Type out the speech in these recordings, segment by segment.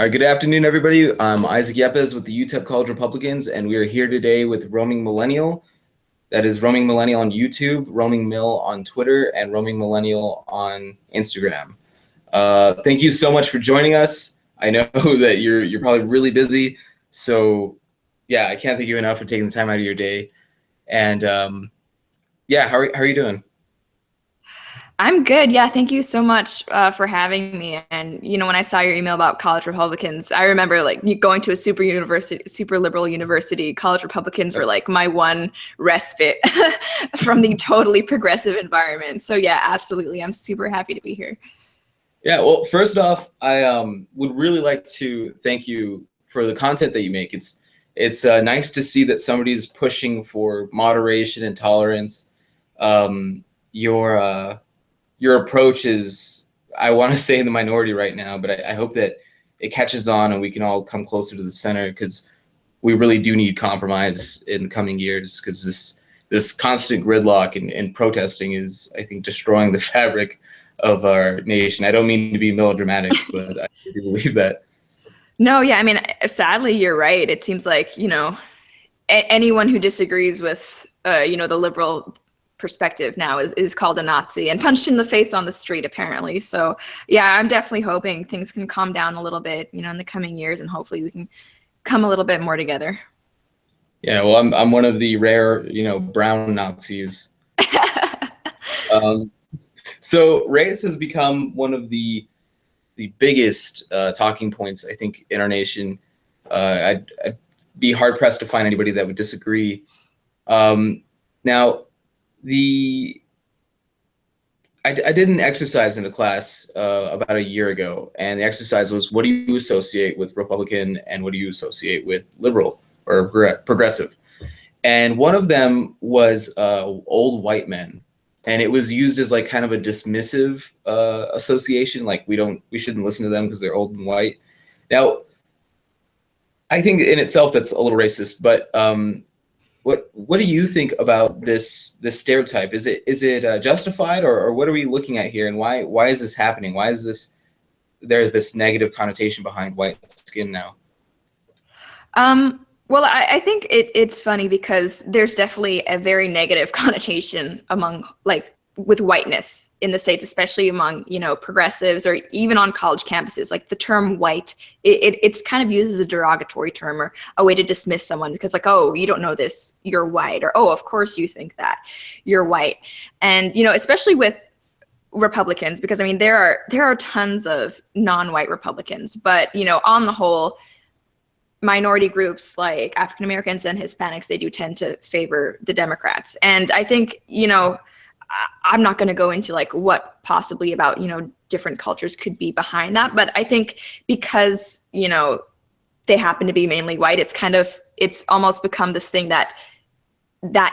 All right, good afternoon, everybody. I'm Isaac Yepes with the UTEP College Republicans, and we are here today with Roaming Millennial. That is Roaming Millennial on YouTube, Roaming Mill on Twitter, and Roaming Millennial on Instagram. Thank you so much for joining us. I know that you're probably really busy, so yeah, I can't thank you enough for taking the time out of your day. And yeah, how are you doing? I'm good. Yeah, thank you so much for having me. And when I saw your email about college Republicans, I remember like going to a super liberal university. College Republicans were like my one respite from the totally progressive environment. So yeah, absolutely. I'm super happy to be here. Yeah, well, first off, I would really like to thank you for the content that you make. It's nice to see that somebody's pushing for moderation and tolerance. Your approach is, I want to say, in the minority right now, but I hope that it catches on and we can all come closer to the center, because we really do need compromise in the coming years, because this constant gridlock and protesting is, I think, destroying the fabric of our nation. I don't mean to be melodramatic, but I do believe that. No, yeah, I mean, sadly, you're right. It seems like, anyone who disagrees with, the liberal perspective now is called a Nazi and punched in the face on the street, apparently. So yeah, I'm definitely hoping things can calm down a little bit, in the coming years, and hopefully we can come a little bit more together. Yeah, well, I'm one of the rare, brown Nazis. So race has become one of the biggest talking points, I think, in our nation. I'd be hard pressed to find anybody that would disagree. Now, I did an exercise in a class about a year ago, and the exercise was, what do you associate with Republican and what do you associate with liberal or progressive? And one of them was old white men, and it was used as like kind of a dismissive association, like we shouldn't listen to them because they're old and white. Now, I think in itself that's a little racist, but what do you think about this stereotype? Is it justified, or what are we looking at here, and why is this happening? Why is there this negative connotation behind white skin now? Well, I think it's funny because there's definitely a very negative connotation among with whiteness in the States, especially among, progressives or even on college campuses. Like the term white, it's kind of used as a derogatory term or a way to dismiss someone because like, oh, you don't know this, you're white, or, oh, of course you think that, you're white. And, especially with Republicans, because I mean, there are tons of non-white Republicans, but, on the whole, minority groups like African Americans and Hispanics, they do tend to favor the Democrats. And I think, I'm not going to go into like what possibly about, different cultures could be behind that. But I think because, they happen to be mainly white, it's almost become this thing that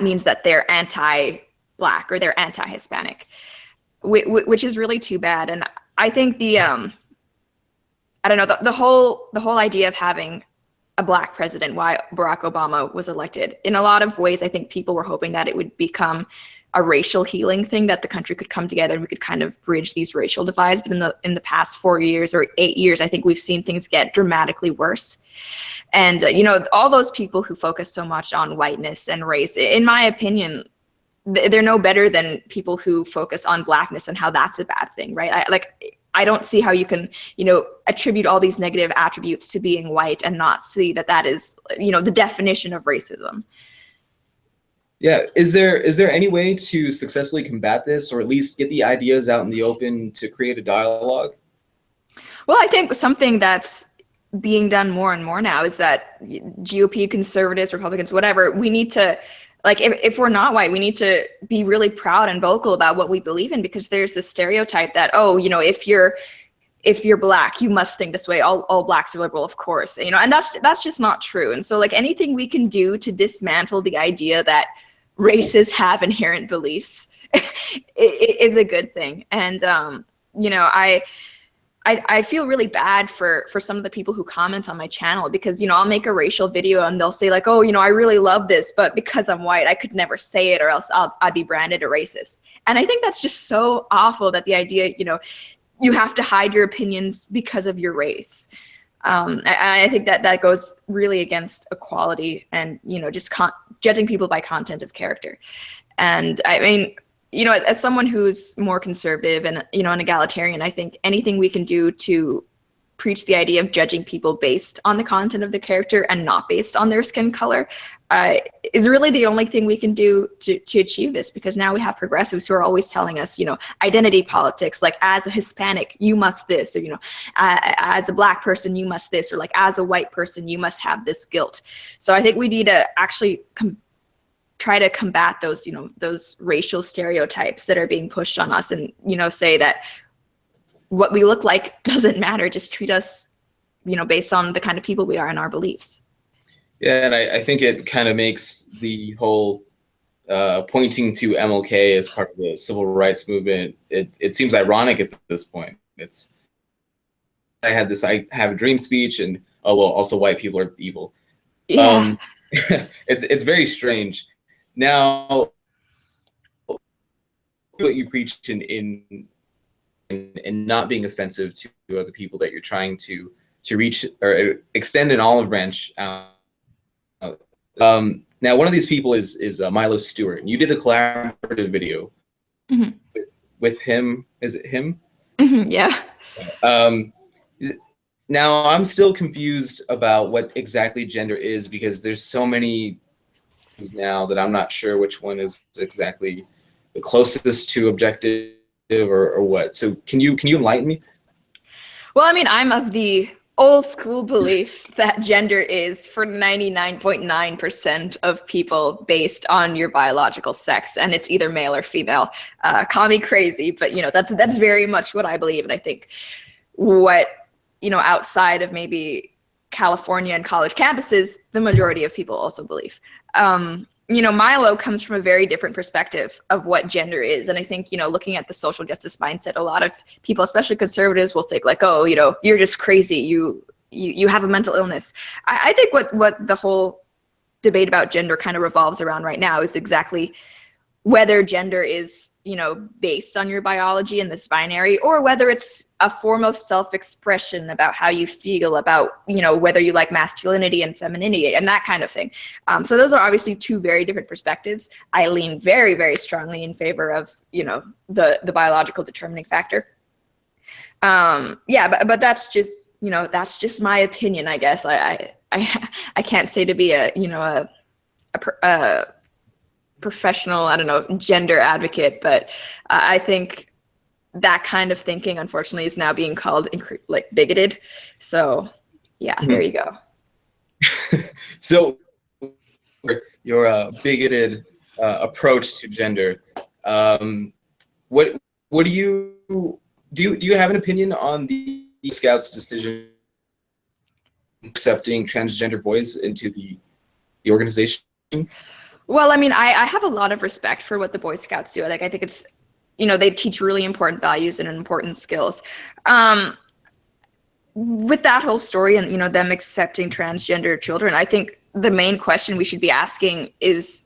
means that they're anti-Black or they're anti-Hispanic, which is really too bad. And I think I don't know, the whole idea of having a Black president, why Barack Obama was elected, in a lot of ways, I think people were hoping that it would become a racial healing thing, that the country could come together and we could kind of bridge these racial divides. But in the past 4 years or 8 years, I think we've seen things get dramatically worse. And, all those people who focus so much on whiteness and race, in my opinion, they're no better than people who focus on Blackness and how that's a bad thing, right? I don't see how you can, attribute all these negative attributes to being white and not see that is, the definition of racism. Yeah, is there any way to successfully combat this, or at least get the ideas out in the open to create a dialogue? Well, I think something that's being done more and more now is that GOP, conservatives, Republicans, whatever, we need to, like, if we're not white, we need to be really proud and vocal about what we believe in, because there's this stereotype that, oh, if you're Black, you must think this way. All Blacks are liberal, of course, and that's just not true. And so like anything we can do to dismantle the idea that races have inherent beliefs is a good thing. And I feel really bad for some of the people who comment on my channel, because I'll make a racial video and they'll say like, oh, I really love this, but because I'm white I could never say it, or else I'd be branded a racist. And I think that's just so awful, that the idea you have to hide your opinions because of your race. I think that goes really against equality and, just judging people by content of character. And I mean, as someone who's more conservative and, an egalitarian, I think anything we can do to preach the idea of judging people based on the content of the character and not based on their skin color is really the only thing we can do to achieve this, because now we have progressives who are always telling us, identity politics, like as a Hispanic, you must this, or, as a Black person, you must this, or like as a white person, you must have this guilt. So I think we need to actually try to combat those, those racial stereotypes that are being pushed on us, and, say that what we look like doesn't matter. Just treat us, based on the kind of people we are and our beliefs. Yeah, and I think it kind of makes the whole pointing to MLK as part of the civil rights movement, it seems ironic at this point. I have a dream speech, and oh well, also white people are evil. Yeah. It's very strange. Now, what you preach in not being offensive to other people that you're trying to reach or extend an olive branch out. Now, one of these people is Milo Stewart, and you did a collaborative video with him. Is it him? Yeah. Now, I'm still confused about what exactly gender is, because there's so many things now that I'm not sure which one is exactly the closest to objective or what. So can you enlighten me? Well, I mean, I'm of the old school belief that gender is for 99.9% of people based on your biological sex, and it's either male or female. Call me crazy, but that's very much what I believe, and I think what outside of maybe California and college campuses, the majority of people also believe. Milo comes from a very different perspective of what gender is. And I think, looking at the social justice mindset, a lot of people, especially conservatives, will think like, oh, you're just crazy. You have a mental illness. I think what the whole debate about gender kind of revolves around right now is exactly whether gender is, based on your biology and this binary, or whether it's a form of self-expression about how you feel about, whether you like masculinity and femininity and that kind of thing. So those are obviously two very different perspectives. I lean very, very strongly in favor of, the biological determining factor. Yeah, but that's just, that's just my opinion, I guess. I can't say to be a professional, I don't know, gender advocate, but I think that kind of thinking, unfortunately, is now being called bigoted. So yeah, there you go. So your bigoted approach to gender, what do you have an opinion on the Scouts' decision accepting transgender boys into the organization? Well, I mean, I have a lot of respect for what the Boy Scouts do. Like, I think it's, they teach really important values and important skills. With that whole story and, them accepting transgender children, I think the main question we should be asking is,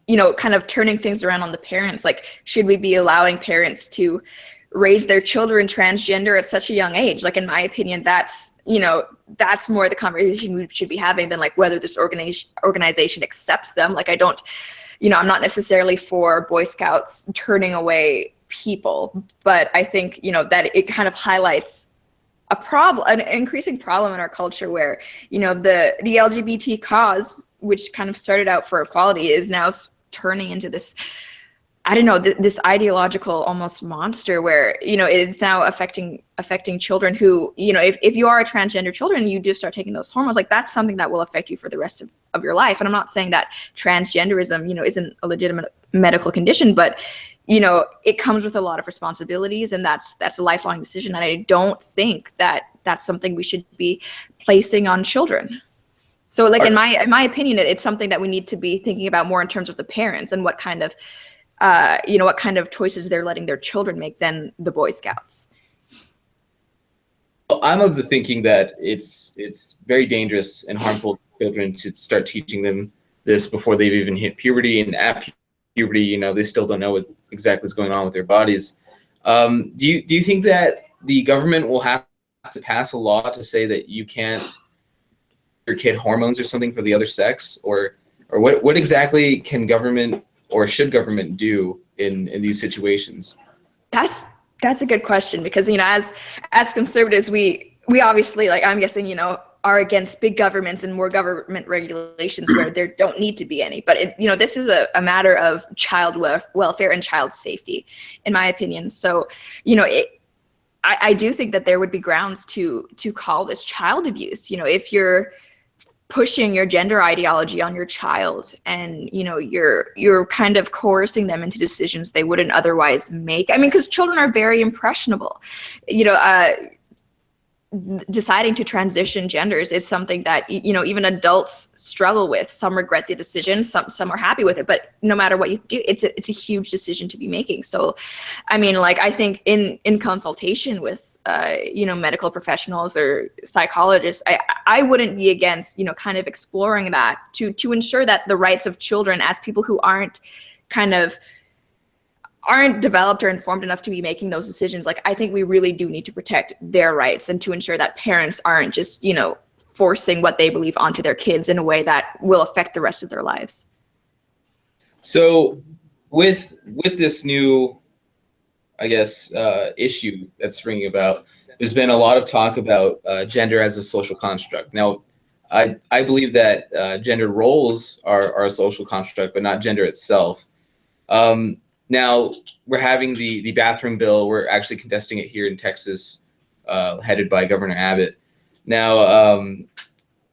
kind of turning things around on the parents. Like, should we be allowing parents to raise their children transgender at such a young age? Like, in my opinion, that's more the conversation we should be having than like whether this organization accepts them. Like, I don't, I'm not necessarily for Boy Scouts turning away people, but I think, that it kind of highlights a problem, an increasing problem in our culture where, the LGBT cause, which kind of started out for equality, is now turning into this, I don't know, this ideological almost monster where, it is now affecting children who, if you are a transgender children, you do start taking those hormones, like that's something that will affect you for the rest of your life. And I'm not saying that transgenderism, isn't a legitimate medical condition, but, it comes with a lot of responsibilities, and that's a lifelong decision. And I don't think that that's something we should be placing on children. So like in my opinion, it's something that we need to be thinking about more in terms of the parents and what kind of what kind of choices they're letting their children make than the Boy Scouts. Well, I'm of the thinking that it's very dangerous and harmful to children to start teaching them this before they've even hit puberty, and at puberty, they still don't know what exactly is going on with their bodies. Do you think that the government will have to pass a law to say that you can't your kid hormones or something for the other sex, or what exactly can government or should government do in these situations? That's a good question, because as conservatives, we obviously, like, I'm guessing, are against big governments and more government regulations where there don't need to be any. But this is a matter of child welfare and child safety, in my opinion. So I do think that there would be grounds to call this child abuse. If you're pushing your gender ideology on your child, and you're kind of coercing them into decisions they wouldn't otherwise make. I mean, because children are very impressionable. Deciding to transition genders is something that even adults struggle with. Some regret the decision, some are happy with it, but no matter what you do, it's a huge decision to be making. So I mean, like, I think in consultation with medical professionals or psychologists, I wouldn't be against kind of exploring that to ensure that the rights of children, as people who aren't developed or informed enough to be making those decisions, like, I think we really do need to protect their rights, and to ensure that parents aren't just forcing what they believe onto their kids in a way that will affect the rest of their lives. So with this new, I guess, issue that's springing about, there's been a lot of talk about gender as a social construct. Now, I believe that gender roles are a social construct, but not gender itself. Now, we're having the bathroom bill. We're actually contesting it here in Texas, headed by Governor Abbott. Now,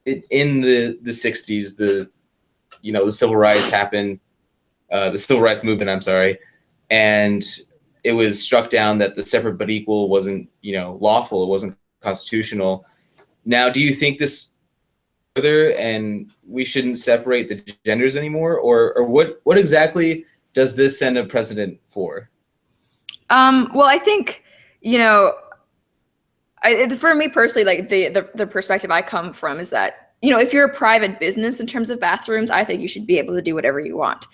in the 60s, the civil rights happened, the civil rights movement, I'm sorry, and it was struck down that the separate but equal wasn't, lawful. It wasn't constitutional. Now, do you think this further, and we shouldn't separate the genders anymore, or what exactly does this send a precedent for? Well, I think, for me personally, like, the perspective I come from is that, if you're a private business in terms of bathrooms, I think you should be able to do whatever you want.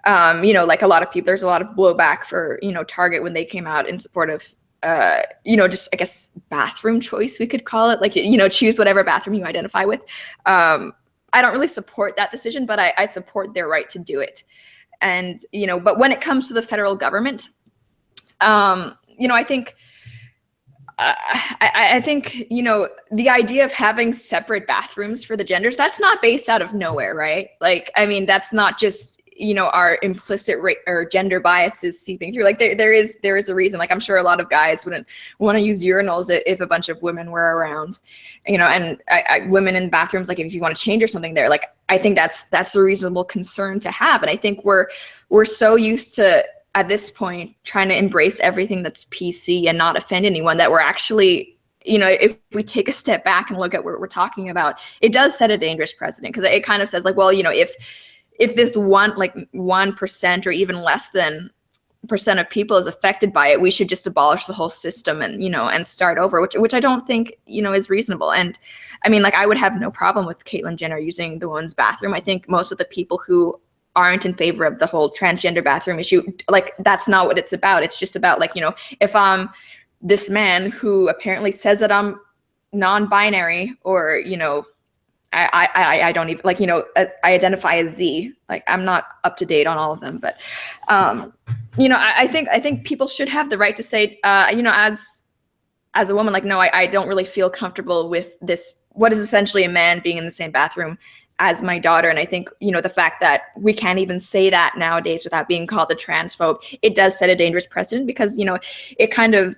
Like, a lot of people, there's a lot of blowback for, Target when they came out in support of, just, I guess, bathroom choice, we could call it, like, choose whatever bathroom you identify with. I don't really support that decision, but I support their right to do it. And, but when it comes to the federal government, I think, I think, the idea of having separate bathrooms for the genders, that's not based out of nowhere, right? Like, I mean, that's not just, our implicit or gender biases seeping through. Like, there is a reason. Like, I'm sure a lot of guys wouldn't want to use urinals if a bunch of women were around, and women in bathrooms, like, if you want to change or something there, like, I think that's a reasonable concern to have. And I think we're so used to, at this point, trying to embrace everything that's PC and not offend anyone, that we're actually, if we take a step back and look at what we're talking about, it does set a dangerous precedent, because it kind of says, like, well, if this 1% or even less than percent of people is affected by it, we should just abolish the whole system and, and start over, which I don't think, is reasonable. And I mean, like, I would have no problem with Caitlyn Jenner using the women's bathroom. I think most of the people who aren't in favor of the whole transgender bathroom issue, like, that's not what it's about. It's just about, like, if I'm this man who apparently says that I'm non-binary, or, I don't even, like, I identify as Z. Like, I'm not up to date on all of them, but I think people should have the right to say, as a woman, like, no, I don't really feel comfortable with this, what is essentially a man being in the same bathroom as my daughter. And I think, the fact that we can't even say that nowadays without being called a transphobe, it does set a dangerous precedent, because, it kind of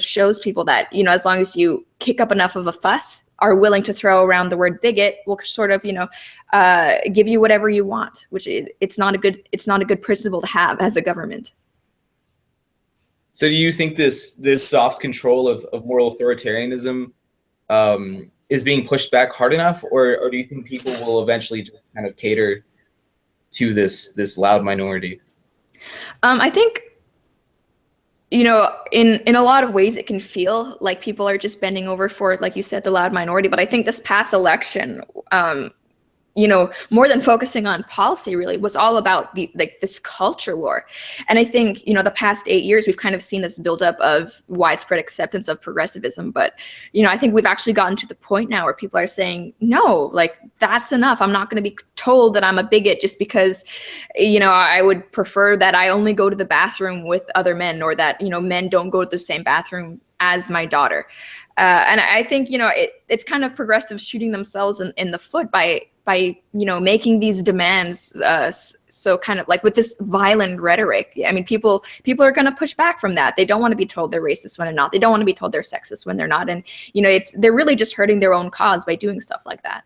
shows people that, as long as you kick up enough of a fuss, are willing to throw around the word bigot, will sort of, give you whatever you want, which it's not a good principle to have as a government. So do you think this soft control of moral authoritarianism is being pushed back hard enough, or do you think people will eventually just kind of cater to this loud minority? I think, in a lot of ways, it can feel like people are just bending over for, like you said, the loud minority. But I think this past election, more than focusing on policy, really was all about this culture war. And I think, the past 8 years, we've kind of seen this buildup of widespread acceptance of progressivism. But, I think we've actually gotten to the point now where people are saying, no, like, that's enough. I'm not going to be told that I'm a bigot just because, I would prefer that I only go to the bathroom with other men, or that, men don't go to the same bathroom as my daughter. And I think, it's kind of progressives shooting themselves in the foot by making these demands so kind of like with this violent rhetoric. I mean, people are going to push back from that. They don't want to be told they're racist when they're not. They don't want to be told they're sexist when they're not. And, they're really just hurting their own cause by doing stuff like that.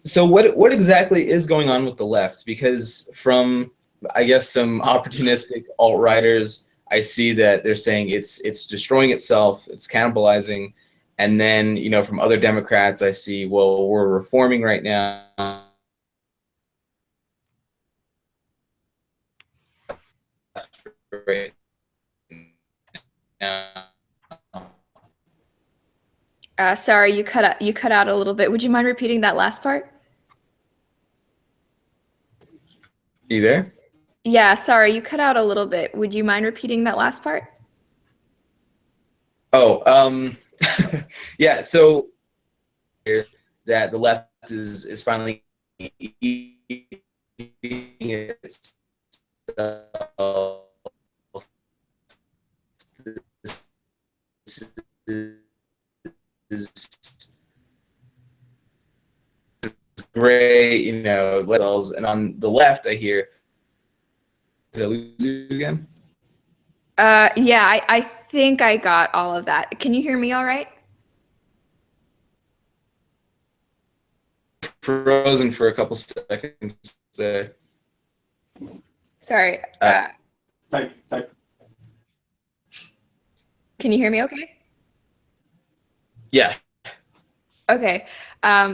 So what exactly is going on with the left? Because from, I guess, some opportunistic alt-righters, I see that they're saying it's destroying itself, it's cannibalizing. And then, from other Democrats, I see, well, we're reforming right now. Right now. Sorry, you cut out a little bit. Would you mind repeating that last part? You there? Yeah, sorry, you cut out a little bit. Would you mind repeating that last part? Oh, yeah. So that the left is finally eating itself. Is great, and on the left, I hear. Did I lose you again? Yeah, I think I got all of that. Can you hear me all right? Frozen for a couple seconds there. Sorry. Type. Can you hear me okay? Yeah. Okay.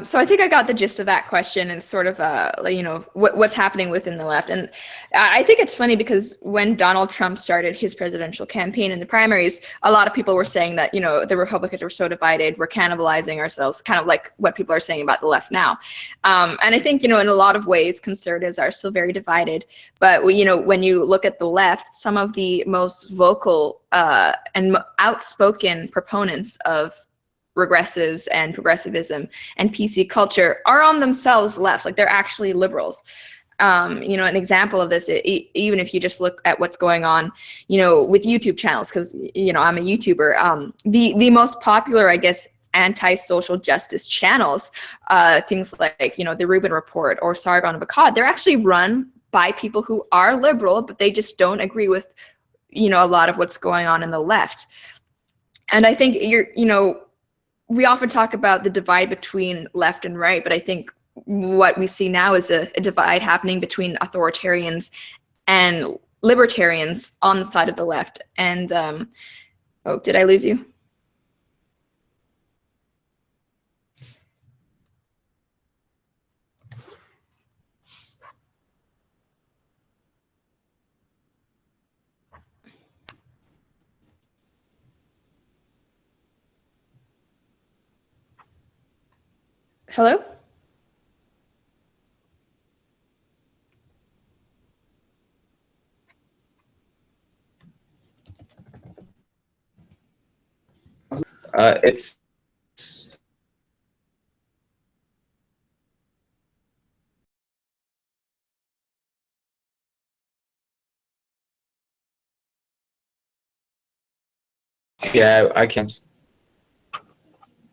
So I think I got the gist of that question, and sort of, what's happening within the left. And I think it's funny because when Donald Trump started his presidential campaign in the primaries, a lot of people were saying that, the Republicans were so divided, we're cannibalizing ourselves, kind of like what people are saying about the left now. And I think, in a lot of ways, conservatives are still very divided. But, when you look at the left, some of the most vocal and outspoken proponents of regressives and progressivism and PC culture are on themselves left, like they're actually liberals. An example of this, even if you just look at what's going on, with YouTube channels, because, I'm a YouTuber, the most popular, I guess, anti-social justice channels, things like, the Rubin Report or Sargon of Akkad, they're actually run by people who are liberal, but they just don't agree with, a lot of what's going on in the left. And I think we often talk about the divide between left and right, but I think what we see now is a divide happening between authoritarians and libertarians on the side of the left. And, oh, did I lose you? Hello? It's yeah, I can't.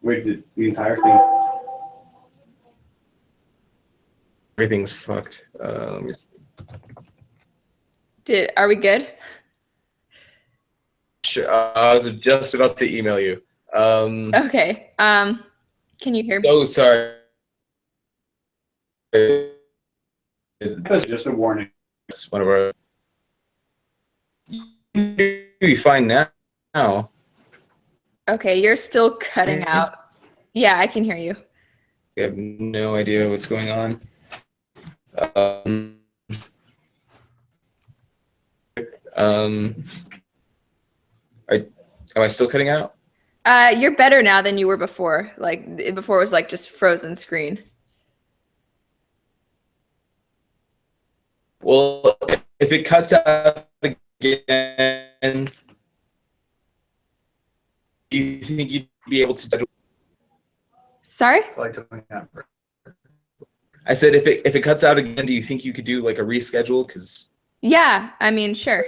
Wait, did the entire thing? Everything's fucked. Let me see. Are we good? Sure, I was just about to email you. Okay. Can you hear me? Oh, sorry. That's just a warning. It's one of our. You'll be fine now. Okay, you're still cutting out. Yeah, I can hear you. I have no idea what's going on. Am I still cutting out? You're better now than you were before. Like before it was like just frozen screen. Well, if it cuts out again, do you think you'd be able to? Sorry? I said if it cuts out again, do you think you could do like a reschedule? Because Yeah, I mean, sure.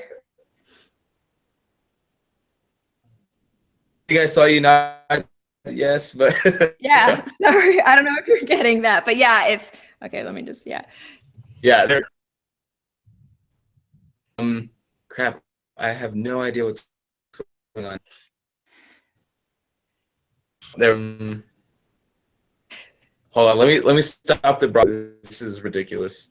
I think I saw you not. Yes, but Yeah, sorry. I don't know if you're getting that, but yeah, okay, let me just, yeah. yeah, there. Crap. I have no idea what's going on. There. Hold on. Let me stop the. This is ridiculous.